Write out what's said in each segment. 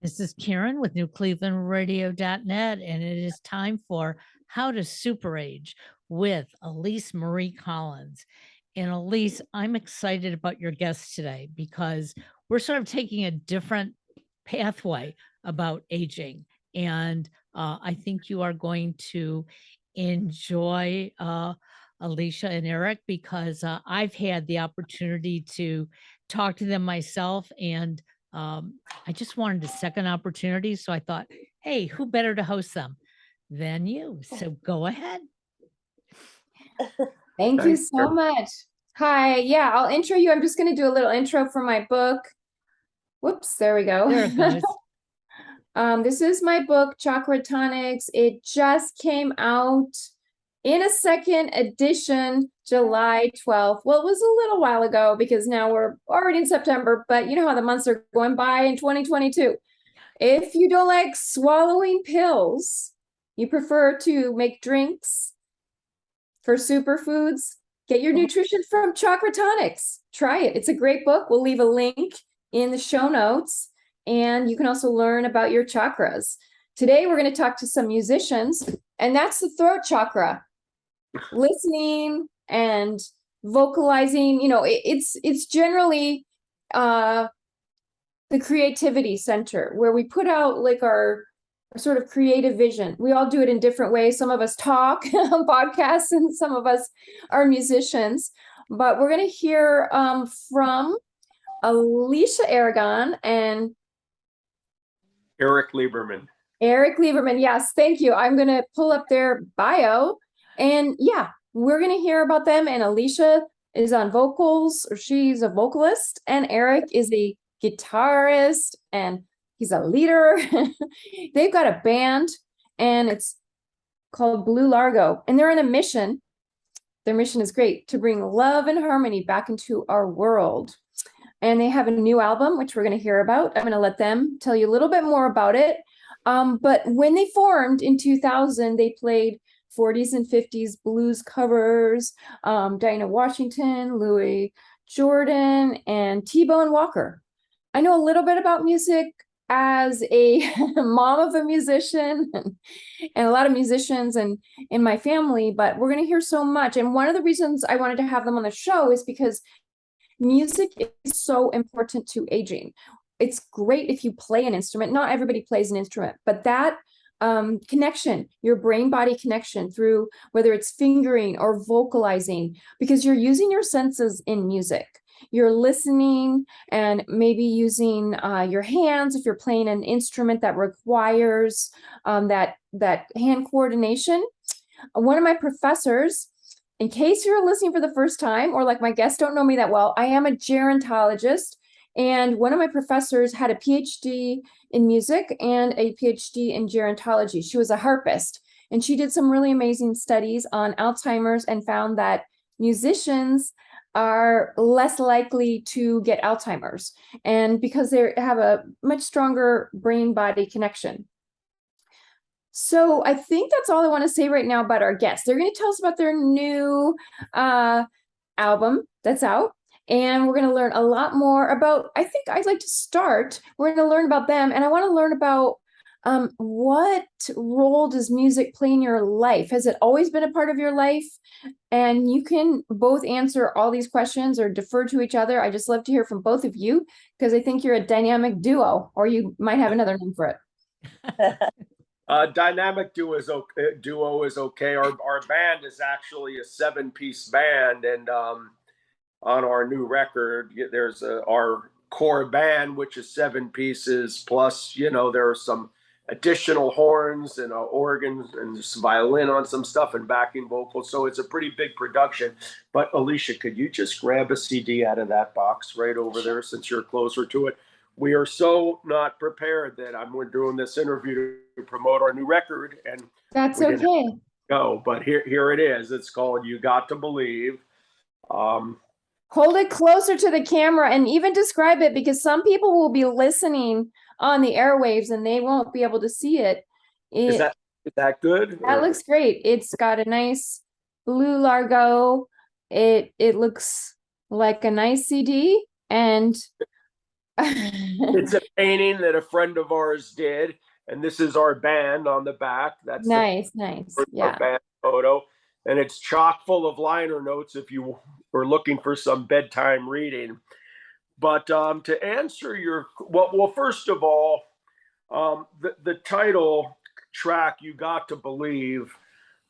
This is Karen with NewClevelandRadio.net, and it is time for How to Super Age with Elise Marie Collins. And Elise, I'm excited about your guest today because we're sort of taking a different pathway about aging. And I think you are going to enjoy Alicia and Eric because I've had the opportunity to talk to them myself, and I just wanted a second opportunity. So I thought, hey, who better to host them than you? So go ahead. Thank you so much. Hi. Yeah, I'll intro you. I'm just going to do a little intro for my book. Whoops, there we go. There it goes. This is my book, Chakra Tonics. It just came out in a second edition, July 12th. Well, it was a little while ago because now we're already in September, but you know how the months are going by in 2022. If you don't like swallowing pills, you prefer to make drinks for superfoods, get your nutrition from Chakra Tonics. Try it. It's a great book. We'll leave a link in the show notes, and you can also learn about your chakras. Today, we're going to talk to some musicians, and that's the throat chakra. Listening and vocalizing, it's generally the creativity center where we put out like our sort of creative vision. We all do it in different ways. Some of us talk on podcasts and some of us are musicians, but we're going to hear from Alicia Aragon and Eric Lieberman. Eric Lieberman. Yes, thank you. I'm going to pull up their bio, and yeah, we're going to hear about them. And Alicia is on vocals, or she's a vocalist, and Eric is a guitarist, and he's a leader. They've got a band, and it's called Blue Largo, and they're on a mission. Their mission is great, to bring love and harmony back into our world. And they have a new album, which we're going to hear about. I'm going to let them tell you a little bit more about it. But when they formed in 2000, they played 40s and 50s blues covers, Dinah Washington, Louis Jordan, and T-Bone Walker. I know a little bit about music as a mom of a musician and a lot of musicians in my family, but we're going to hear so much. And one of the reasons I wanted to have them on the show is because music is so important to aging. It's great if you play an instrument. Not everybody plays an instrument, but that connection, your brain-body connection through whether it's fingering or vocalizing, because you're using your senses in music. You're listening and maybe using your hands if you're playing an instrument that requires that hand coordination. One of my professors, in case you're listening for the first time, or like my guests don't know me that well, I am a gerontologist. And one of my professors had a PhD in music and a PhD in gerontology. She was a harpist, and she did some really amazing studies on Alzheimer's and found that musicians are less likely to get Alzheimer's, and because they have a much stronger brain-body connection. So I think that's all I want to say right now about our guests. They're going to tell us about their new album that's out. And we're going to learn a lot more about, I think I'd like to start, we're going to learn about them. And I want to learn about what role does music play in your life? Has it always been a part of your life? And you can both answer all these questions or defer to each other. I just love to hear from both of you, because I think you're a dynamic duo, or you might have another name for it. Dynamic duo is okay. Our band is actually a 7-piece band, and on our new record, there's our core band, which is 7 pieces, plus, there are some additional horns and organs and some violin on some stuff and backing vocals. So it's a pretty big production. But Alicia, could you just grab a CD out of that box right over there, since you're closer to it? We are so not prepared that we're doing this interview to promote our new record, and that's okay. Go, but here it is. It's called "You Got to Believe." Hold it closer to the camera and even describe it, because some people will be listening on the airwaves and they won't be able to see it. Is that good? That looks great. It's got a nice Blue Largo. It looks like a nice CD, and It's a painting that a friend of ours did, and this is our band on the back. That's Nice. our Yeah. band photo, and it's chock full of liner notes if you were looking for some bedtime reading. But to answer your well, first of all, the title track, "You Got to Believe,"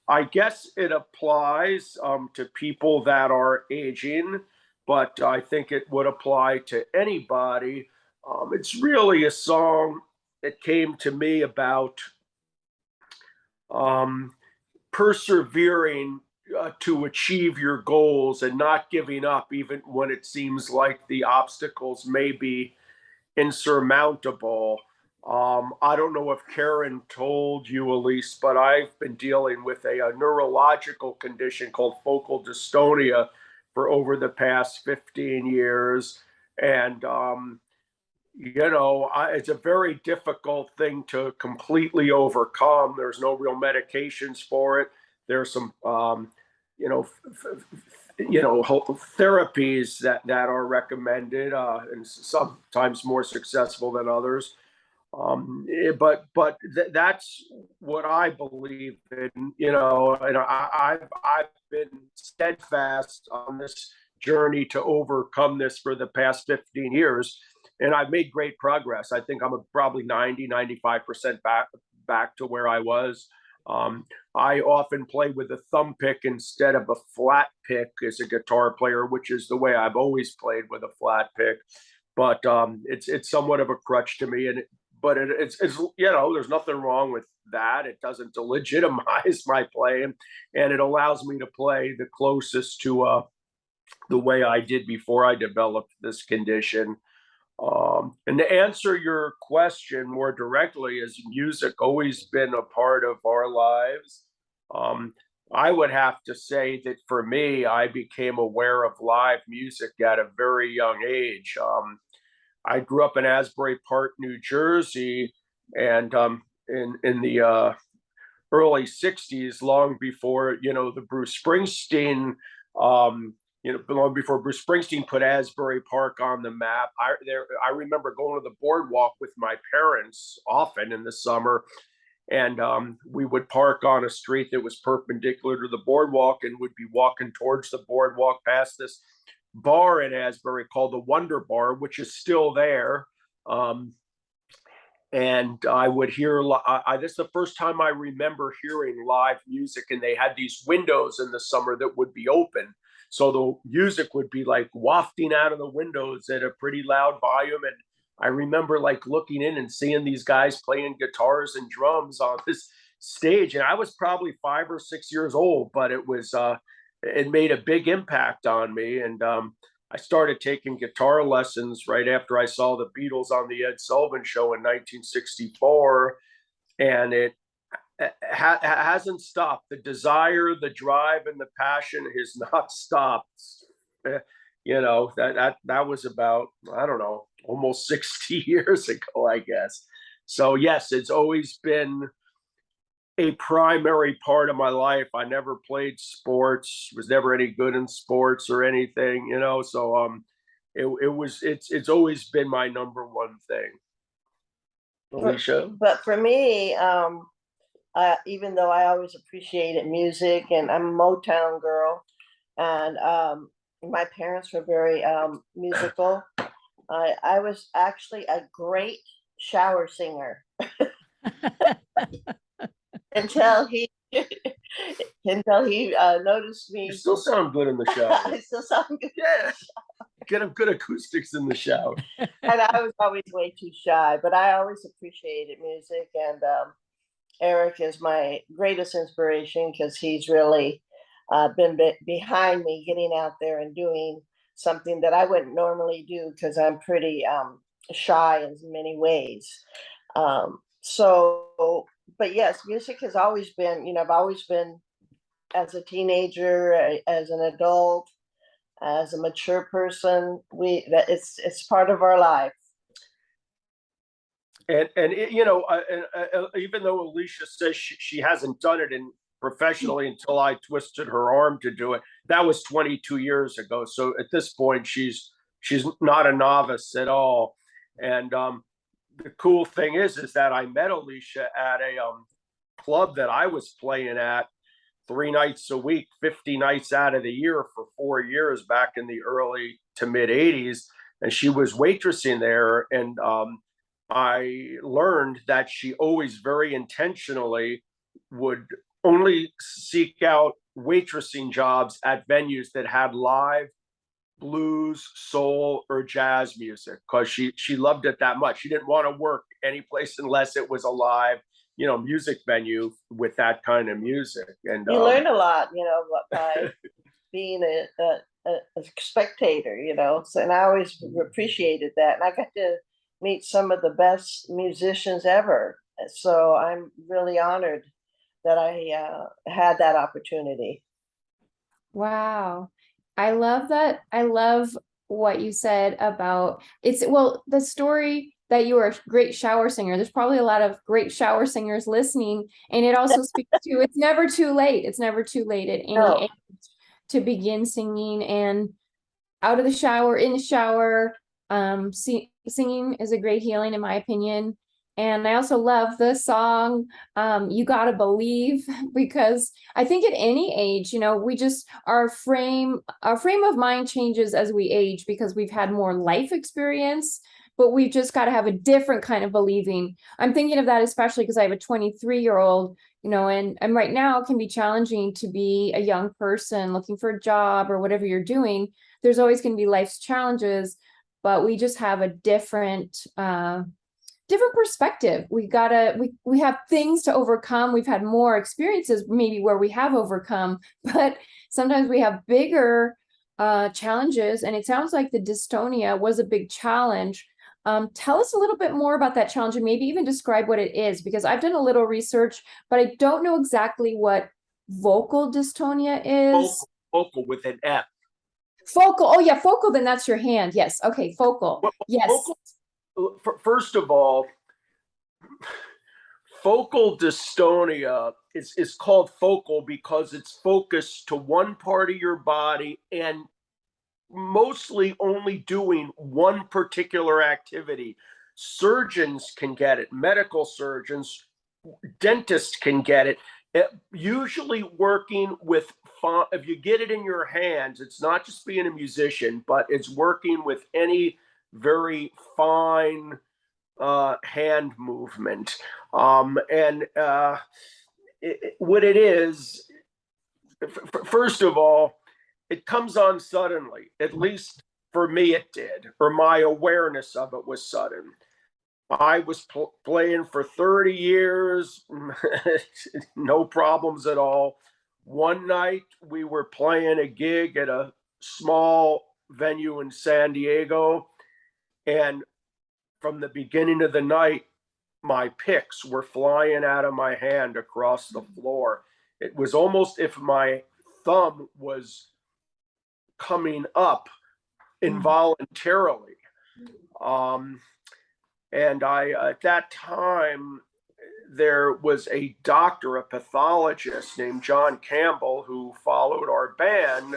I guess it applies to people that are aging, but I think it would apply to anybody. It's really a song that came to me about um, persevering to achieve your goals and not giving up, even when it seems like the obstacles may be insurmountable. I don't know if Karen told you, Elise, but I've been dealing with a neurological condition called focal dystonia for over the past 15 years. And, it's a very difficult thing to completely overcome. There's no real medications for it. There's some, therapies that are recommended, and sometimes more successful than others. That's what I believe in, and I've been steadfast on this journey to overcome this for the past 15 years, and I've made great progress. I think I'm probably 95% back to where I was. I often play with a thumb pick instead of a flat pick as a guitar player, which is the way I've always played, with a flat pick. But it's somewhat of a crutch to me, but it's there's nothing wrong with that. It doesn't delegitimize my playing, and it allows me to play the closest to the way I did before I developed this condition. And to answer your question more directly, has music always been a part of our lives? I would have to say that for me, I became aware of live music at a very young age. I grew up in Asbury Park, New Jersey, and in the early '60s, long before the Bruce Springsteen. Long before Bruce Springsteen put Asbury Park on the map. I remember going to the boardwalk with my parents often in the summer, and we would park on a street that was perpendicular to the boardwalk, and would be walking towards the boardwalk past this bar in Asbury called the Wonder Bar, which is still there. And I would hear, this is the first time I remember hearing live music, and they had these windows in the summer that would be open. So the music would be like wafting out of the windows at a pretty loud volume. And I remember like looking in and seeing these guys playing guitars and drums on this stage. And I was probably 5 or 6 years old, but it made a big impact on me. And I started taking guitar lessons right after I saw the Beatles on the Ed Sullivan Show in 1964. And it hasn't stopped. The desire, the drive, and the passion has not stopped. That was about, I don't know, almost 60 years ago, I guess. So yes, it's always been a primary part of my life. I never played sports, was never any good in sports or anything, so it's always been my number one thing. Alicia? But for me, even though I always appreciated music, and I'm a Motown girl, and my parents were very musical, I was actually a great shower singer until he noticed me. You still sound good in the shower. I still sound good. Yeah. Get good acoustics in the shower. And I was always way too shy, but I always appreciated music. And Eric is my greatest inspiration, because he's really been behind me getting out there and doing something that I wouldn't normally do, because I'm pretty shy in many ways. But yes, music has always been, I've always been, as a teenager, as an adult, as a mature person, it's part of our life. And even though Alicia says she hasn't done it professionally until I twisted her arm to do it, that was 22 years ago. So at this point, she's not a novice at all. And the cool thing is that I met Alicia at a club that I was playing at 3 nights a week, 50 nights out of the year for 4 years back in the early to mid 80s. And she was waitressing there. And I learned that she always very intentionally would only seek out waitressing jobs at venues that had live blues, soul, or jazz music, because she loved it that much. She didn't want to work any place unless it was a live, music venue with that kind of music. And You learn a lot, by being a spectator, So, and I always appreciated that. And I got to meet some of the best musicians ever. So I'm really honored that I had that opportunity. Wow. I love that. I love what you said about the story that you are a great shower singer. There's probably a lot of great shower singers listening, and it also speaks to it's never too late. It's never too late at any age to begin singing, and out of the shower, in the shower. Singing is a great healing, in my opinion. And I also love the song, You Gotta Believe, because I think at any age, we just, our frame of mind changes as we age because we've had more life experience, but we've just got to have a different kind of believing. I'm thinking of that especially because I have a 23-year-old, and right now it can be challenging to be a young person looking for a job or whatever you're doing. There's always going to be life's challenges, but we just have a different perspective. We have things to overcome. We've had more experiences maybe where we have overcome, but sometimes we have bigger challenges. And it sounds like the dystonia was a big challenge. Tell us a little bit more about that challenge and maybe even describe what it is, because I've done a little research, but I don't know exactly what vocal dystonia is. Focal with an F. Focal. Oh yeah, focal. Then that's your hand. Yes. Okay. Focal. Yes. Focal, first of all, focal dystonia is called focal because it's focused to one part of your body and mostly only doing one particular activity. Surgeons can get it, medical surgeons, dentists can get it. Usually working with, if you get it in your hands, it's not just being a musician, but it's working with any very fine hand movement. What it is, first of all, it comes on suddenly. At least for me it did, or my awareness of it was sudden. I was playing for 30 years, no problems at all. One night we were playing a gig at a small venue in San Diego, and from the beginning of the night, my picks were flying out of my hand across the floor. It was almost if my thumb was coming up involuntarily. And at that time, there was a doctor, a pathologist named John Campbell, who followed our band.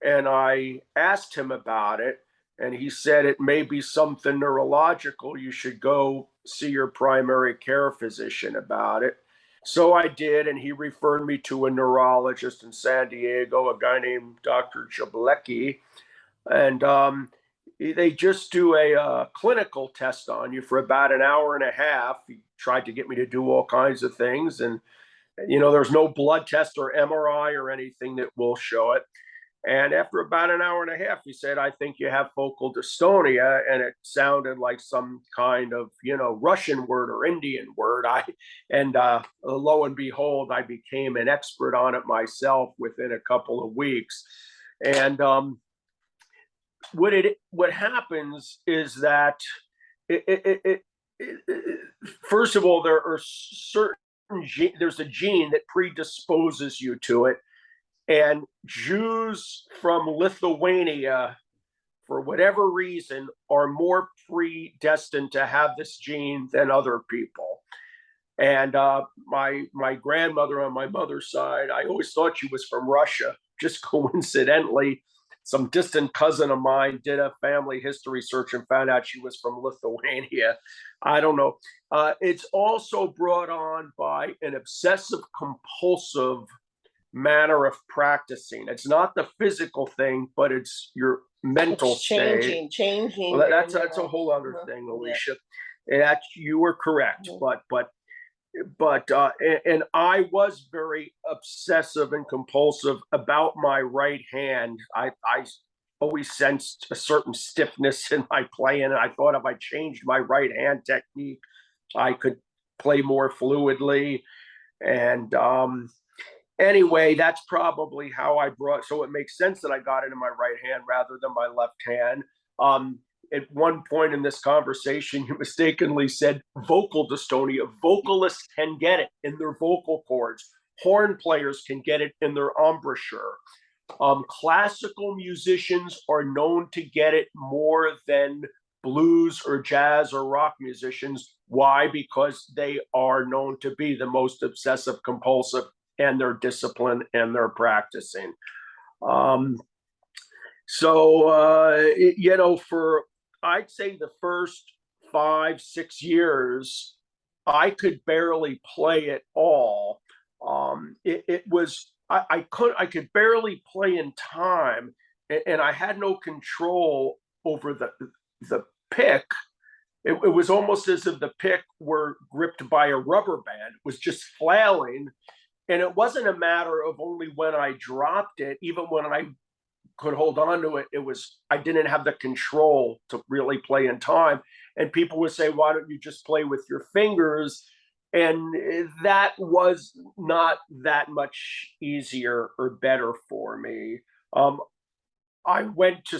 And I asked him about it. And he said, it may be something neurological. You should go see your primary care physician about it. So I did. And he referred me to a neurologist in San Diego, a guy named Dr. Jablecki. And they just do a clinical test on you for about an hour and a half. He tried to get me to do all kinds of things. And, there's no blood test or MRI or anything that will show it. And after about an hour and a half, he said, I think you have focal dystonia. And it sounded like some kind of, Russian word or Indian word. Lo and behold, I became an expert on it myself within a couple of weeks. And what happens is that first of all, there's a gene that predisposes you to it. And Jews from Lithuania, for whatever reason, are more predestined to have this gene than other people. And my grandmother on my mother's side, I always thought she was from Russia, just coincidentally. some distant cousin of mine did a family history search and found out she was from Lithuania. I don't know. It's also brought on by an obsessive compulsive manner of practicing. It's not the physical thing, but it's your mental changing, state. changing. Well, that's a whole other thing, Alicia. Yeah. You were correct, and I was very obsessive and compulsive about my right hand. I always sensed a certain stiffness in my playing, and I thought if I changed my right hand technique, I could play more fluidly. And anyway, that's probably how I brought. So it makes sense that I got it in my right hand rather than my left hand. At one point in this conversation, you mistakenly said vocal dystonia. Vocalists can get it in their vocal cords. Horn players can get it in their embouchure. Classical musicians are known to get it more than blues or jazz or rock musicians. Why? Because they are known to be the most obsessive compulsive, and they're disciplined and they're practicing. For I'd say the first 5-6 years, I could barely play at all. I could barely play in time, and I had no control over the pick. It was almost as if the pick were gripped by a rubber band. It was just flailing, and it wasn't a matter of only when I dropped it. Even when I could hold on to it, I didn't have the control to really play in time. And people would say, why don't you just play with your fingers? And that was not that much easier or better for me. I went to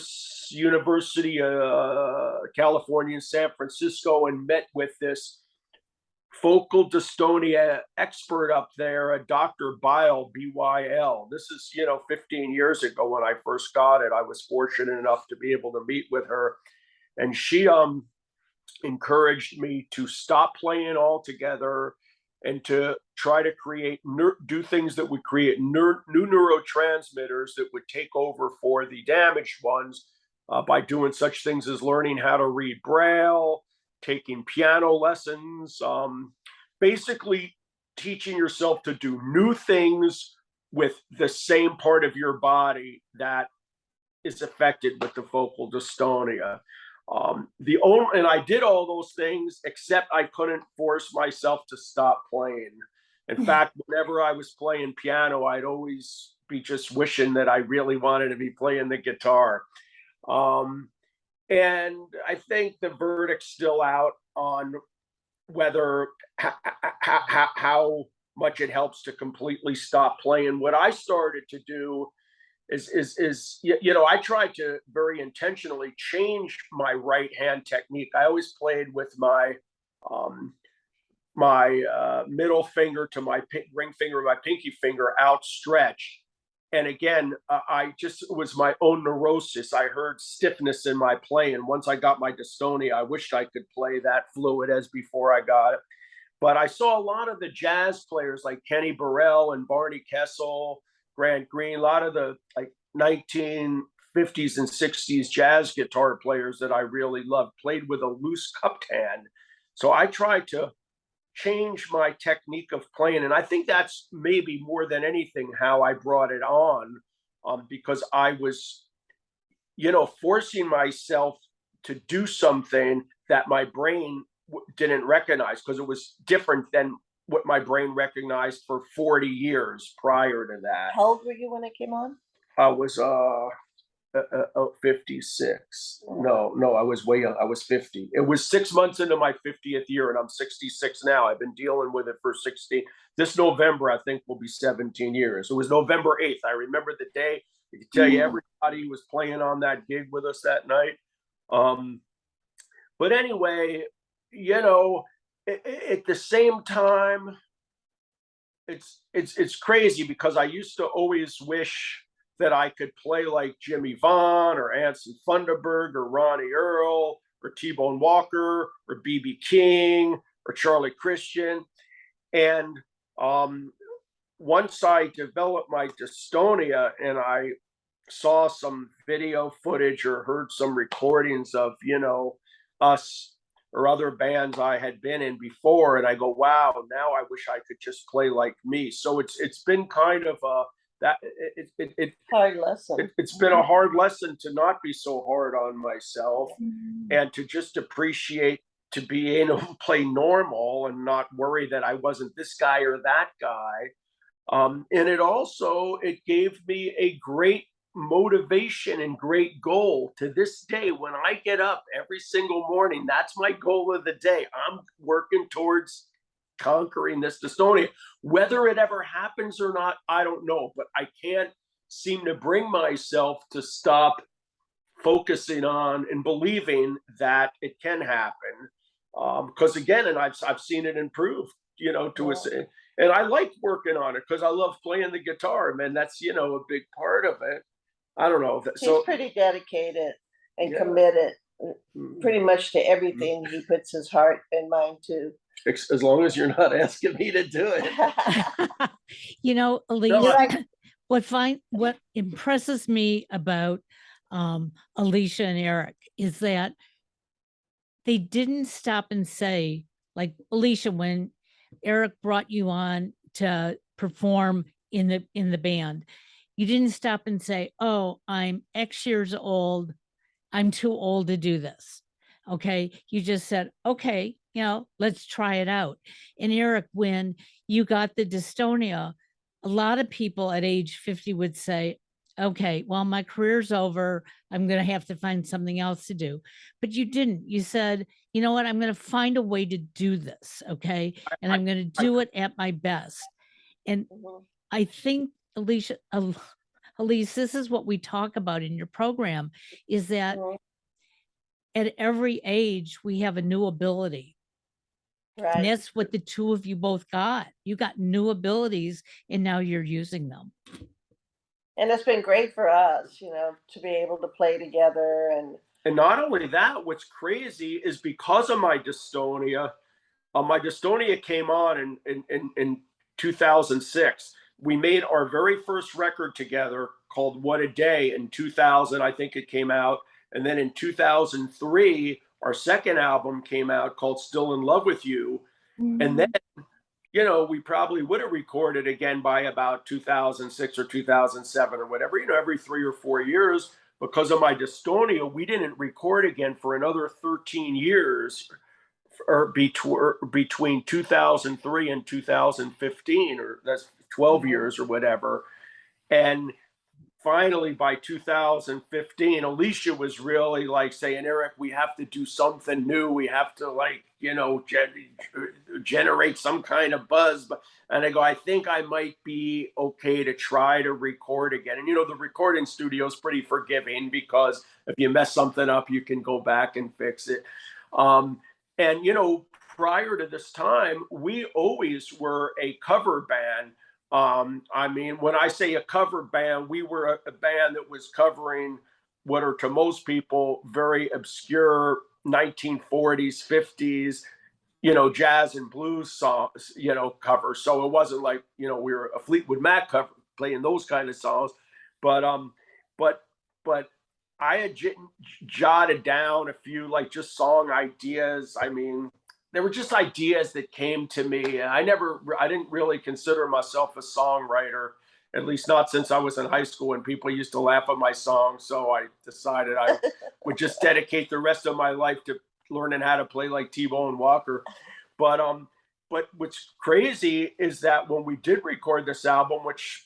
University of California in San Francisco and met with this focal dystonia expert up there, a Dr. Byle, B-Y-L. This is, 15 years ago when I first got it. I was fortunate enough to be able to meet with her. And she encouraged me to stop playing altogether and to try to do things that would create new neurotransmitters that would take over for the damaged ones by doing such things as learning how to read braille, taking piano lessons, basically teaching yourself to do new things with the same part of your body that is affected with the focal dystonia. And I did all those things, except I couldn't force myself to stop playing. In fact, whenever I was playing piano, I'd always be just wishing that I really wanted to be playing the guitar. And I think the verdict's still out on whether how much it helps to completely stop playing. What I started to do is I tried to very intentionally change my right hand technique. I always played with my middle finger to my ring finger, my pinky finger outstretched. And again, it was my own neurosis. I heard stiffness in my playing. Once I got my dystonia, I wished I could play that fluid as before I got it. But I saw a lot of the jazz players like Kenny Burrell and Barney Kessel, Grant Green, a lot of the 1950s and 60s jazz guitar players that I really loved played with a loose cupped hand. So I tried to change my technique of playing. And I think that's maybe more than anything how I brought it on, because I was, forcing myself to do something that my brain didn't recognize, because it was different than what my brain recognized for 40 years prior to that. How old were you when it came on? I was 56. No, I was way young. I was 50. It was 6 months into my 50th year, and I'm 66 now. I've been dealing with it for 60. This November, I think, will be 17 years. It was November 8th. I remember the day. I can tell you everybody was playing on that gig with us that night. But anyway, at the same time, it's crazy, because I used to always wish that I could play like Jimmy Vaughn or Anson Thunderberg or Ronnie Earl or T-Bone Walker or B.B. King or Charlie Christian. And once I developed my dystonia and I saw some video footage or heard some recordings of, us or other bands I had been in before, and I go, wow, now I wish I could just play like me. So it's been kind of that Hard lesson. it's been a hard lesson to not be so hard on myself and to just appreciate to be able to play normal and not worry that I wasn't this guy or that guy. And it gave me a great motivation and great goal to this day. When I get up every single morning, that's my goal of the day. I'm working towards conquering this dystonia. Whether it ever happens or not, I don't know, but I can't seem to bring myself to stop focusing on and believing that it can happen. Because again, and I've seen it improve, to us. And I like working on it because I love playing the guitar, man. That's, a big part of it. I don't know. He's pretty dedicated and committed pretty much to everything he puts his heart and mind to. As long as you're not asking me to do it. Elise, what impresses me about Alicia and Eric is that they didn't stop and say, like Alicia, when Eric brought you on to perform in the band, you didn't stop and say, oh, I'm X years old, I'm too old to do this. Okay. You just said, okay, let's try it out. And Eric, when you got the dystonia, a lot of people at age 50 would say, okay, well, my career's over, I'm going to have to find something else to do. But you didn't. You said, you know what, I'm going to find a way to do this. Okay. And I'm going to do it at my best. And I think, Elise, this is what we talk about in your program, is that at every age, we have a new ability. Right. And that's what the two of you both got. You got new abilities and now you're using them. And it's been great for us, to be able to play together. And not only that, what's crazy is because of my dystonia came on in 2006. We made our very first record together called What a Day in 2000, I think it came out. And then in 2003, our second album came out called Still in Love with You. And then, we probably would have recorded again by about 2006 or 2007 or whatever, every 3 or 4 years. Because of my dystonia, we didn't record again for another 13 years, or between 2003 and 2015, or that's 12 years or whatever. And finally, by 2015, Alicia was really like saying, Eric, we have to do something new. We have to generate some kind of buzz. And I go, I think I might be okay to try to record again. And, the recording studio is pretty forgiving because if you mess something up, you can go back and fix it. And, prior to this time, we always were a cover band. When I say a cover band, we were a band that was covering what are to most people very obscure 1940s, 50s, jazz and blues songs, covers. So it wasn't like, we were a Fleetwood Mac cover playing those kind of songs. But I had jotted down a few just song ideas. There were just ideas that came to me. I didn't really consider myself a songwriter, at least not since I was in high school and people used to laugh at my songs. So I decided I would just dedicate the rest of my life to learning how to play like T-Bone Walker. But what's crazy is that when we did record this album, which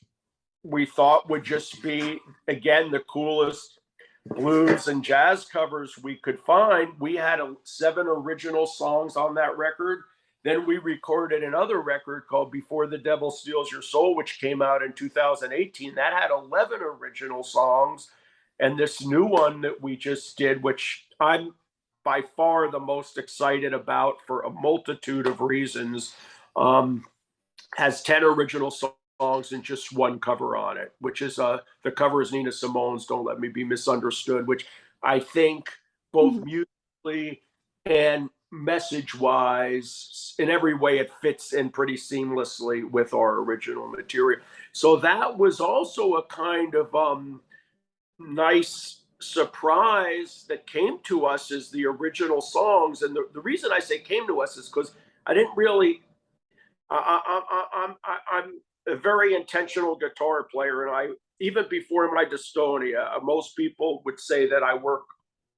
we thought would just be, again, the coolest blues and jazz covers we could find, we had 7 original songs on that record. Then we recorded another record called Before the Devil Steals Your Soul, which came out in 2018. That had 11 original songs. And this new one that we just did, which I'm by far the most excited about for a multitude of reasons, has 10 original songs and just one cover on it, which is the cover is Nina Simone's Don't Let Me Be Misunderstood, which I think both musically and message wise, in every way, it fits in pretty seamlessly with our original material. So that was also a kind of nice surprise that came to us is the original songs. And the reason I say came to us is because I didn't really, I'm a very intentional guitar player. And even before my dystonia, most people would say that I work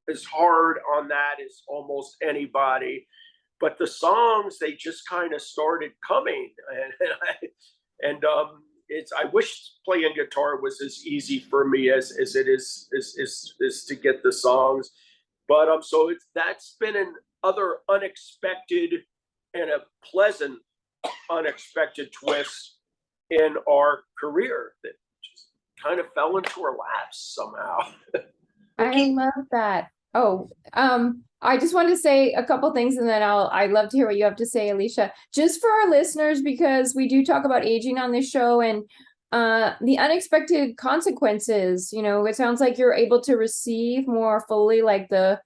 as hard on that as almost anybody. But the songs, they just kind of started coming. And I wish playing guitar was as easy for me as it is to get the songs. But so that's been an other unexpected and a pleasant unexpected twist in our career that just kind of fell into our laps somehow. I love that. Oh, I just wanted to say a couple things and then I'd love to hear what you have to say, Alicia. Just for our listeners, because we do talk about aging on this show and the unexpected consequences, you know, it sounds like you're able to receive more fully, like the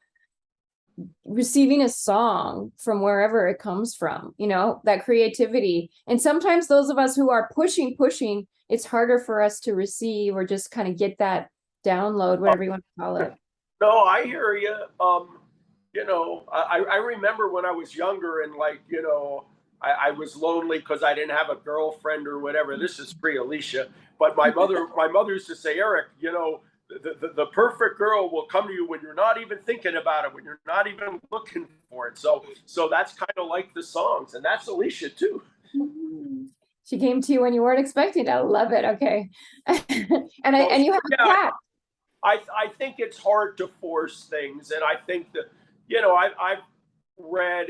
receiving a song from wherever it comes from, you know, that creativity. And sometimes those of us who are pushing, it's harder for us to receive or just kind of get that download, whatever you want to call it. No, I hear you. You know, I remember when I was younger and like, you know, I was lonely because I didn't have a girlfriend or whatever. This is pre-Alicia. But my mother used to say, Eric, you know, the perfect girl will come to you when you're not even thinking about it, when you're not even looking for it. So that's kind of like the songs. And that's Alicia too. She came to you when you weren't expecting. I love it. Okay. and you have a cat. I think it's hard to force things. And I think that, you know, I've read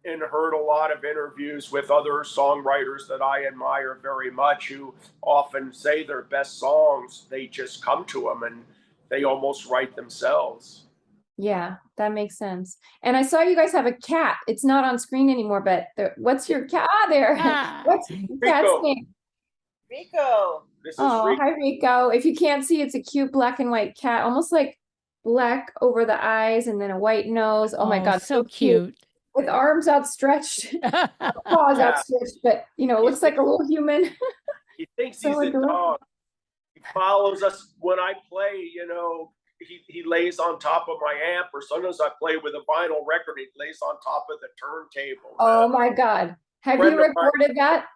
and heard a lot of interviews with other songwriters that I admire very much who often say their best songs, they just come to them and they almost write themselves. Yeah, that makes sense. And I saw you guys have a cat. It's not on screen anymore, but what's your cat? There. What's your cat's name? Rico. Oh, hi, Rico. If you can't see, it's a cute black and white cat, almost like black over the eyes and then a white nose. Oh my God. So cute. With arms outstretched, paws outstretched, but you know, it looks like a little human. He thinks he's a dog. He follows us when I play, you know, he lays on top of my amp, or sometimes I play with a vinyl record, he lays on top of the turntable. Oh my God. Have you recorded that?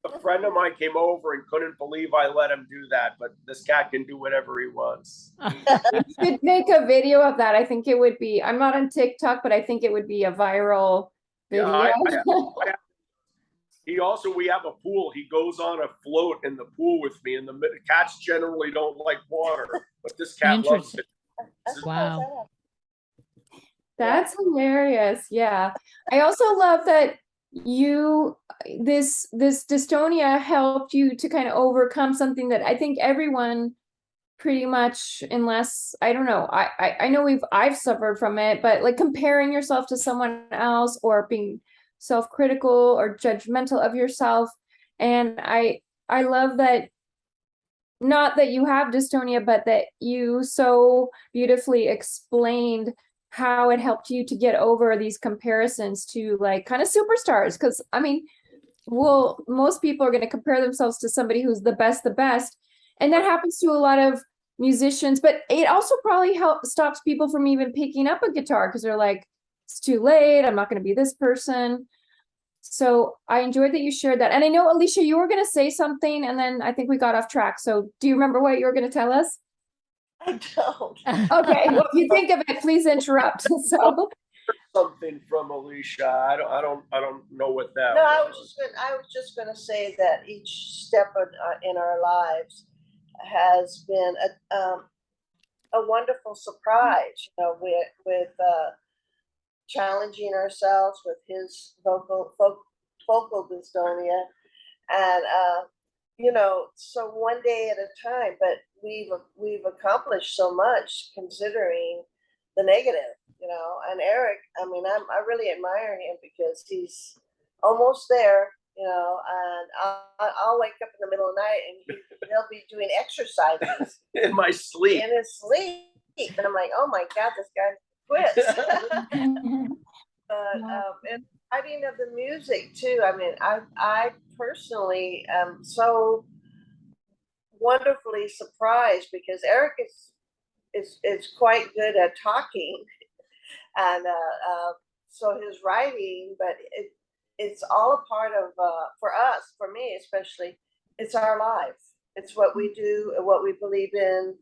A friend of mine came over and couldn't believe I let him do that, but this cat can do whatever he wants. You should make a video of that. I think it would be, I'm not on TikTok, but I think it would be a viral video. Yeah, we have a pool. He goes on a float in the pool with me, and the cats generally don't like water, but this cat loves it. Wow. That's hilarious. Yeah. I also love that this dystonia helped you to kind of overcome something that I think everyone pretty much, unless I don't know, I know I've suffered from it, but like comparing yourself to someone else or being self-critical or judgmental of yourself. And I love that, not that you have dystonia, but that you so beautifully explained how it helped you to get over these comparisons to like kind of superstars. Because I mean, most people are going to compare themselves to somebody who's the best, and that happens to a lot of musicians. But it also probably stops people from even picking up a guitar because they're like, it's too late, I'm not going to be this person. So I enjoyed that you shared that. And I know, Alicia, you were going to say something and then I think we got off track. So do you remember what you were going to tell us? I don't. Okay, well, if you think of it, please interrupt. So something from Alicia. I don't know what that was. I was just going to say that each step in our lives has been a wonderful surprise. You know, with challenging ourselves with his focal dystonia, and you know, so one day at a time. But we've accomplished so much considering the negative, you know. And Eric, I mean, I really admire him because he's almost there, you know. And I'll wake up in the middle of the night and he'll be doing exercises in my sleep. In his sleep, and I'm like, oh my God, this guy quits. But and writing of the music too. I mean, I personally am so wonderfully surprised because Eric is quite good at talking, and so his writing, but it's all a part of for us, for me especially, it's our life. It's what we do and what we believe in.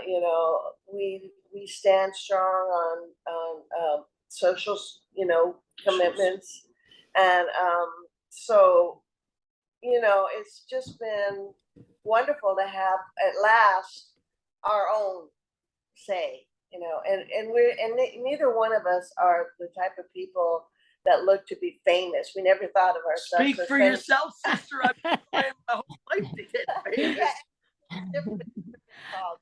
You know, we stand strong on social, you know, commitments, and so you know, it's just been wonderful to have at last our own say, you know, and neither one of us are the type of people that look to be famous. We never thought of ourselves. Speak as for famous. yourself, sister. I've been trying my whole life to get famous. Yeah, different called.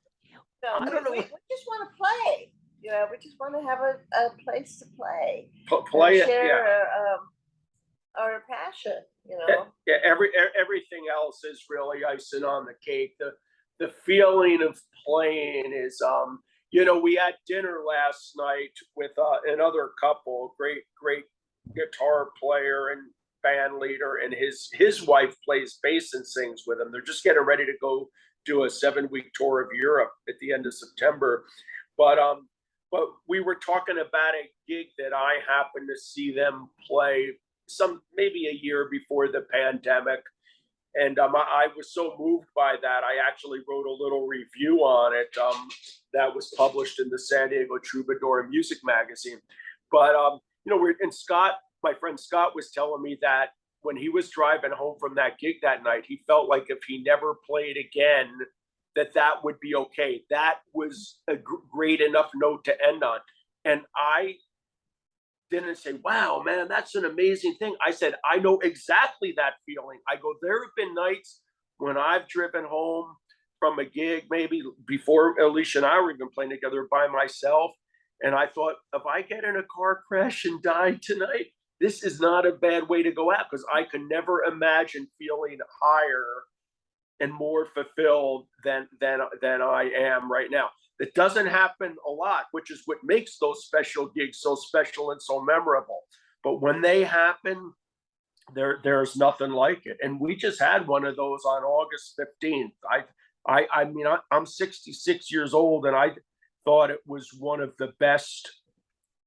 No, I don't know we what- just want to play. You know, we just want to have a place to play. Play it, share yeah. our passion. You know. Yeah, everything else is really icing on the cake. The feeling of playing is you know, we had dinner last night with another couple, great guitar player and band leader, and his wife plays bass and sings with him. They're just getting ready to go do a 7-week tour of Europe at the end of September. But we were talking about a gig that I happened to see them play maybe a year before the pandemic. And I was so moved by that, I actually wrote a little review on it that was published in the San Diego Troubadour Music Magazine. But, you know, my friend Scott was telling me that when he was driving home from that gig that night, he felt like if he never played again, that would be okay. That was a great enough note to end on. And I didn't say, wow, man, that's an amazing thing. I said, I know exactly that feeling. I go, there have been nights when I've driven home from a gig, maybe before Alicia and I were even playing together by myself. And I thought, if I get in a car crash and die tonight, this is not a bad way to go out, because I could never imagine feeling higher and more fulfilled than I am right now. It doesn't happen a lot, which is what makes those special gigs so special and so memorable. But when they happen, there's nothing like it. And we just had one of those on August 15th. I mean, I'm 66 years old, and I thought it was one of the best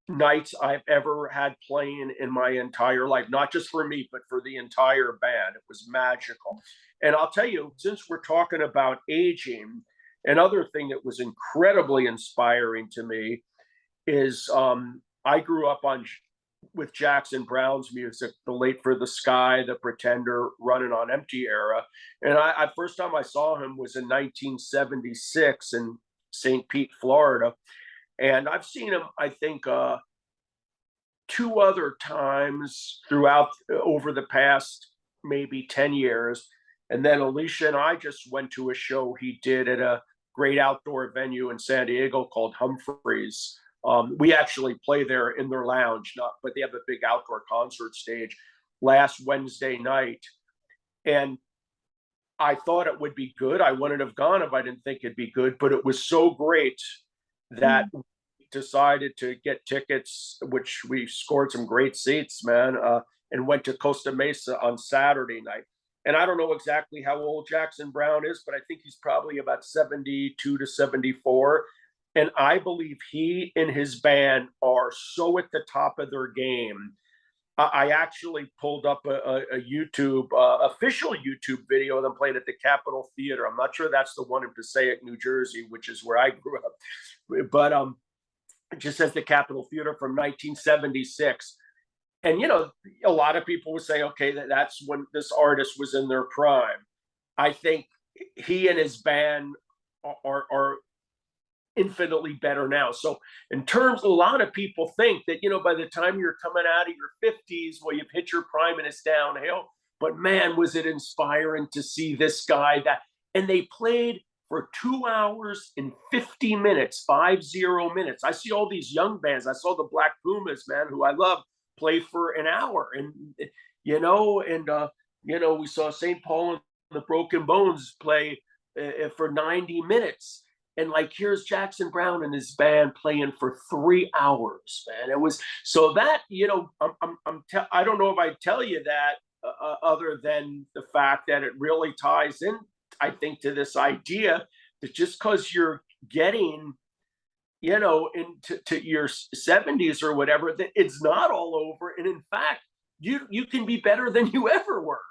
nights I've ever had playing in my entire life, not just for me, but for the entire band. It was magical. And I'll tell you, since we're talking about aging, another thing that was incredibly inspiring to me is I grew up with Jackson Browne's music, the Late for the Sky, the Pretender, Running on Empty era. And I first time I saw him was in 1976 in St. Pete, Florida. And I've seen him, I think, 2 other times over the past maybe 10 years. And then Alicia and I just went to a show he did at a great outdoor venue in San Diego called Humphreys. We actually play there in their lounge, but they have a big outdoor concert stage last Wednesday night. And I thought it would be good. I wouldn't have gone if I didn't think it'd be good, but it was so great that we decided to get tickets, which we scored some great seats, man, and went to Costa Mesa on Saturday night. And I don't know exactly how old Jackson Browne is, but I think he's probably about 72 to 74. And I believe he and his band are so at the top of their game. I actually pulled up a YouTube, official YouTube video of them playing at the Capitol Theater. I'm not sure that's the one in Passaic, New Jersey, which is where I grew up. But it just says the Capitol Theater from 1976. And, you know, a lot of people would say, okay, that's when this artist was in their prime. I think he and his band are infinitely better now. So in terms, a lot of people think that, you know, by the time you're coming out of your 50s, well, you've hit your prime and it's downhill. But man, was it inspiring to see this guy and they played for 2 hours and 50 minutes, 50 minutes. I see all these young bands. I saw the Black Pumas, man, who I love, play for an hour. And, you know, we saw St. Paul and the Broken Bones play for 90 minutes. And like, here's Jackson Browne and his band playing for 3 hours, man. It was so that, you know, I don't know if I tell you that other than the fact that it really ties in I think, to this idea that just because you're getting, into to your 70s or whatever, that it's not all over. And in fact, you can be better than you ever were.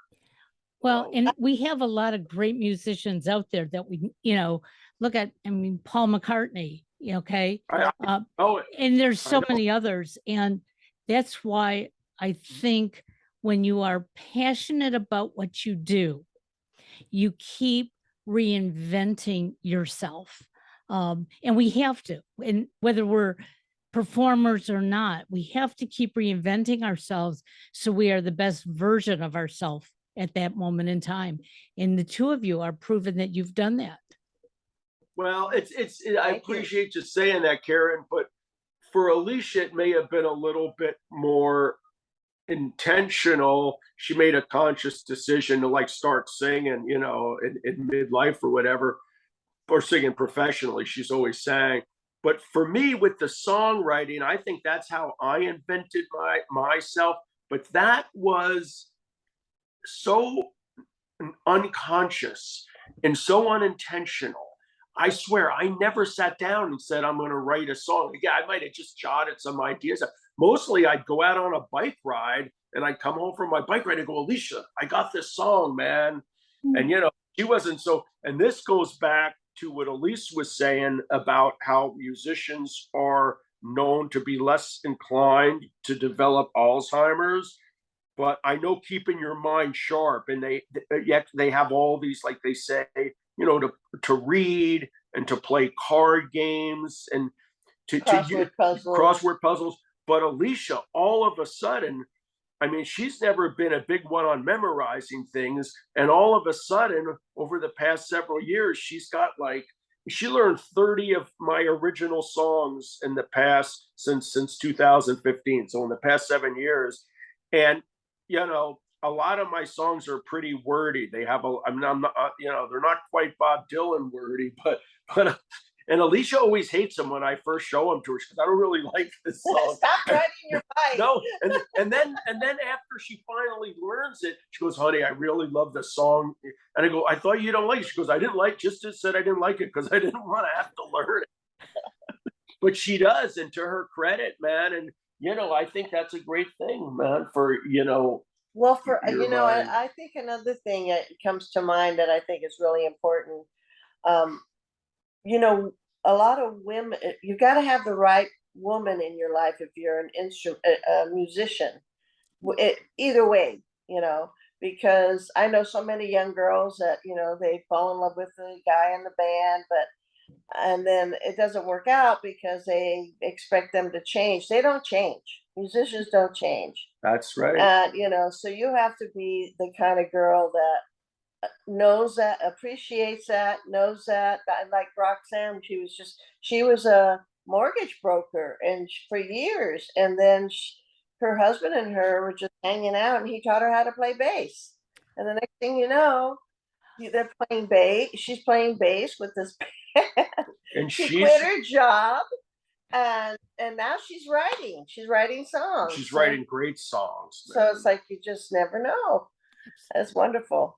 Well, So, and we have a lot of great musicians out there that we, look at. I mean, Paul McCartney, okay? oh, And there's I so know. many others. And that's why I think when you are passionate about what you do, you keep reinventing yourself. And we have to, and whether we're performers or not, we have to keep reinventing ourselves so we are the best version of ourselves at that moment in time. And the two of you are proving that you've done that. Well, I Thank you. appreciate you saying that, Karen, but for Alicia, it may have been a little bit more intentional. She made a conscious decision to like start singing, in midlife or whatever, or singing professionally. She's always sang. But for me, with the songwriting, I think that's how I invented myself. But that was so unconscious and so unintentional. I swear, I never sat down and said, I'm going to write a song. Yeah, I might have just jotted some ideas. Mostly, I'd go out on a bike ride and I'd come home from my bike ride and go, Alicia, I got this song, man. And, she wasn't so. And this goes back to what Elise was saying about how musicians are known to be less inclined to develop Alzheimer's. But I know keeping your mind sharp, and they have all these, like they say, to read and to play card games and to crossword puzzles. But Alicia, all of a sudden, I mean, she's never been a big one on memorizing things, and all of a sudden, over the past several years, she learned 30 of my original songs in the past since 2015. So in the past 7 years, and a lot of my songs are pretty wordy. They have I'm not, they're not quite Bob Dylan wordy, but and Alicia always hates them when I first show them to her. She goes, I don't really like this song. Stop riding your bike. No, and then after she finally learns it, she goes, honey, I really love this song. And I go, I thought you don't like it. She goes, I didn't like, just said I didn't like it because I didn't want to have to learn it. But she does, and to her credit, man, and I think that's a great thing, man, for Well, for your mind. I think another thing that comes to mind that I think is really important. A lot of women, you got to have the right woman in your life if you're an a musician. Either way, because I know so many young girls that they fall in love with the guy in the band, and then it doesn't work out because they expect them to change. They don't change. Musicians don't change. That's right. And so you have to be the kind of girl that knows that, appreciates that, knows that. Like Roxanne, she was a mortgage broker and for years, and then her husband and her were just hanging out, and he taught her how to play bass. And the next thing you know, they're playing bass. She's playing bass with this band. And she quit her job, and now she's writing songs. She's writing great songs. So it's like you just never know. That's wonderful.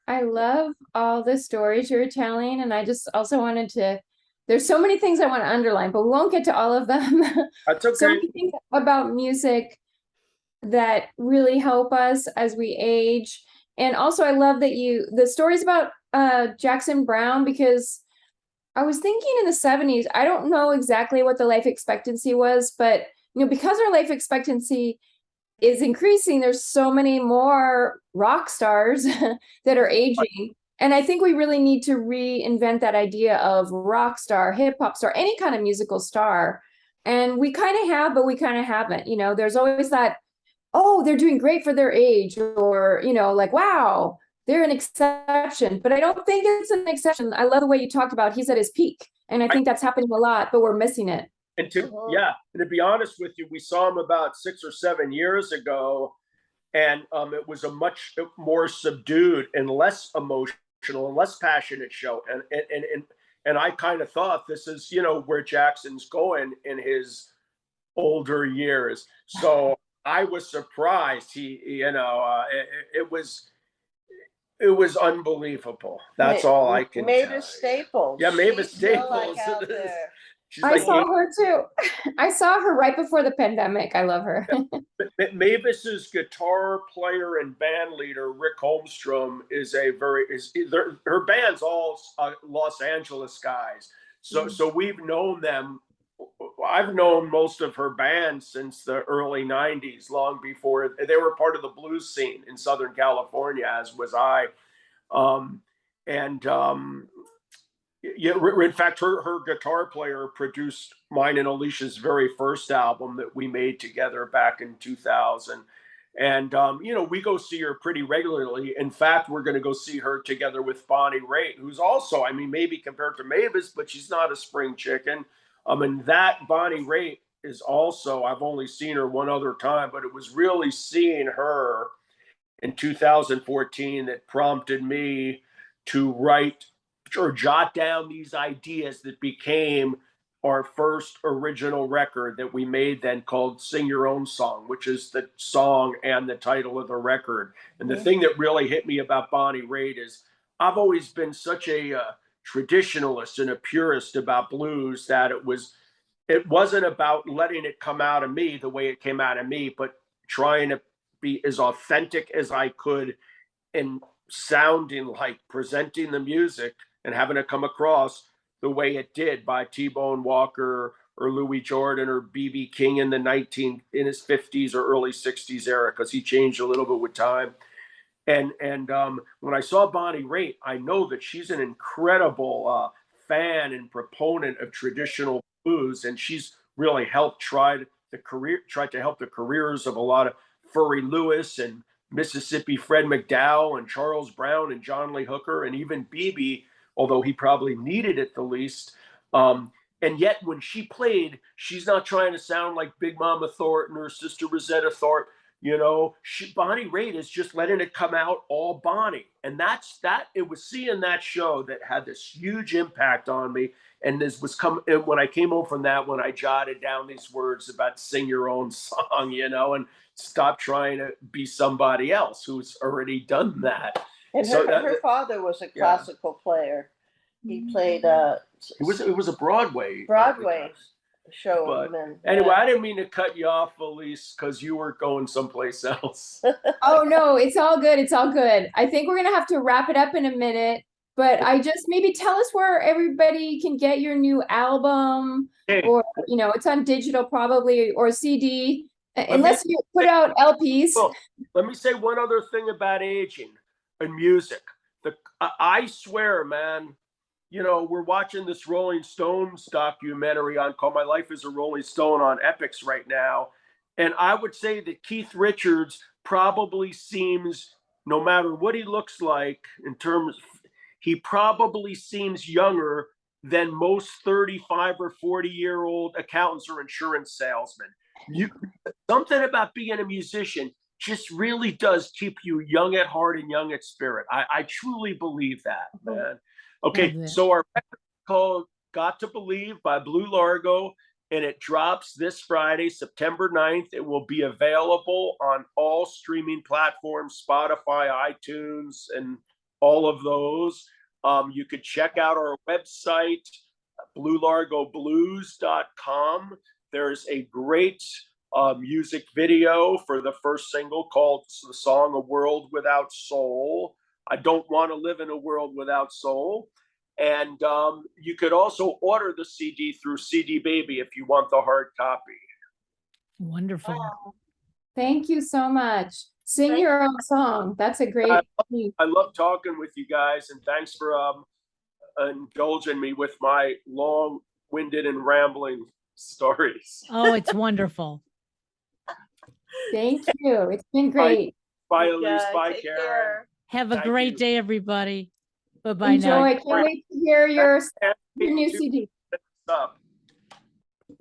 I love all the stories you're telling, and I just also wanted to. There's so many things I want to underline, but we won't get to all of them. That's okay. So many things about music that really help us as we age. And also I love that the stories about Jackson Browne, because I was thinking in the 70s, I don't know exactly what the life expectancy was, but because our life expectancy is increasing, there's so many more rock stars that are aging. And I think we really need to reinvent that idea of rock star, hip hop star, any kind of musical star. And we kind of have, but we kind of haven't. There's always that, oh, they're doing great for their age, or, like, wow, they're an exception. But I don't think it's an exception. I love the way you talked about he's at his peak. And I think that's happening a lot, but we're missing it. And to be honest with you, we saw him about 6 or 7 years ago, and it was a much more subdued and less emotional and less passionate show. And I kind of thought this is, where Jackson's going in his older years. So I was surprised. It was, It was unbelievable. That's all I can tell you. Mavis Staples. Yeah, Mavis She's still, Staples. like, out there. She's I like saw her too. I saw her right before the pandemic. I love her. Mavis's guitar player and band leader Rick Holmstrom is her band's all Los Angeles guys. So we've known them. I've known most of her band since the early 90s, long before they were part of the blues scene in Southern California, as was I. Yeah, in fact, her guitar player produced mine and Alicia's very first album that we made together back in 2000. And, we go see her pretty regularly. In fact, we're going to go see her together with Bonnie Raitt, who's also, I mean, maybe compared to Mavis, but she's not a spring chicken. And that Bonnie Raitt is also, I've only seen her one other time, but it was really seeing her in 2014 that prompted me to write or jot down these ideas that became our first original record that we made then, called Sing Your Own Song, which is the song and the title of the record. And the thing that really hit me about Bonnie Raitt is I've always been such a traditionalist and a purist about blues that it wasn't about letting it come out of me the way it came out of me, but trying to be as authentic as I could and sounding like presenting the music and having it come across the way it did by T-Bone Walker or Louis Jordan or B.B. King in his 50s or early 60s era, because he changed a little bit with time. And when I saw Bonnie Raitt, I know that she's an incredible fan and proponent of traditional blues, and she's really tried to help the careers of a lot of Furry Lewis and Mississippi Fred McDowell and Charles Browne and John Lee Hooker and even BB, although he probably needed it the least. And yet when she played, she's not trying to sound like Big Mama Thornton or Sister Rosetta Tharpe. Bonnie Raitt is just letting it come out all Bonnie. And it was seeing that show that had this huge impact on me. And when I came home from that, when I jotted down these words about sing your own song, and stop trying to be somebody else who's already done that. And her father was a classical player. He played it was a Broadway show. But anyway, I didn't mean to cut you off, Elise, because you were going someplace else. Oh no, it's all good. It's all good. I think we're gonna have to wrap it up in a minute, but maybe tell us where everybody can get your new album, or it's on digital probably, or CD, unless you put out LPs. Well, let me say one other thing about aging and music. I swear, man. We're watching this Rolling Stones documentary called My Life as a Rolling Stone on Epix right now. And I would say that Keith Richards probably seems, no matter what he looks like he probably seems younger than most 35 or 40-year-old accountants or insurance salesmen. Something about being a musician just really does keep you young at heart and young at spirit. I truly believe that, man. Okay, so our record called Got to Believe by Blue Largo, and it drops this Friday, September 9th. It will be available on all streaming platforms, Spotify, iTunes, and all of those. You could check out our website, bluelargoblues.com. There's a great music video for the first single called the song A World Without Soul. I don't want to live in a world without soul. And you could also order the CD through CD Baby if you want the hard copy. Wonderful. Wow. Thank you so much. Sing your own song. That's a great. I love talking with you guys, and thanks for indulging me with my long-winded and rambling stories. Oh, it's wonderful. Thank you. It's been great. Bye, Elise. Bye, Karen. Have a great day, everybody. Bye-bye now. Enjoy. Can't wait to hear your new CD. Up.